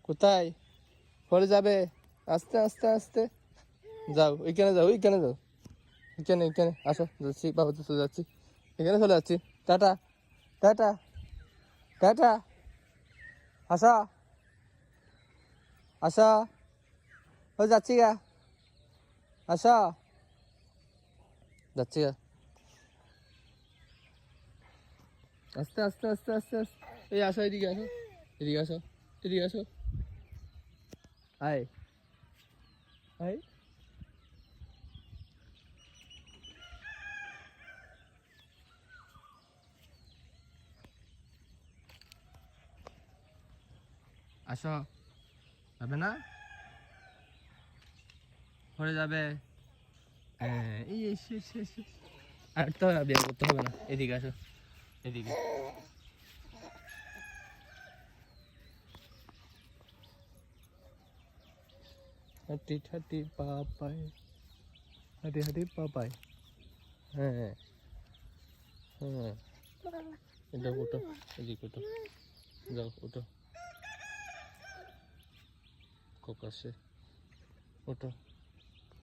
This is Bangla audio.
কোথায় পড়ে যাবে? আস্তে আস্তে আস্তে যাও, ওইখানে যাও, ওইখানে যাও, এখানে এখানে আসো, যাচ্ছি, বাবা তো চলে যাচ্ছি, এখানে চলে যাচ্ছি। Tata tata tata. আসা আসা, ও যাচ্ছি গা, আসা, যাচ্ছি গা। আস্তে আস্তে আস্তে আস্তে আস্তে, এই আসো, এদিকে আসো, এদিকে আসো, এদিকে আসো, আয় আয়। আসো, যাবে না? পড়ে যাবে। হ্যাঁ, এই এসে এসে এসে, আর তো বিয়ে করতে হবে না, এদিকে আসো, এদিকে। হাঁটি হাঁটি পাপায়, হাঁটি হাঁটি পাপায়। হ্যাঁ হ্যাঁ, এটা ওঠো, এদিকে ওঠো, যাও ওঠো, ককাশে ওঠো।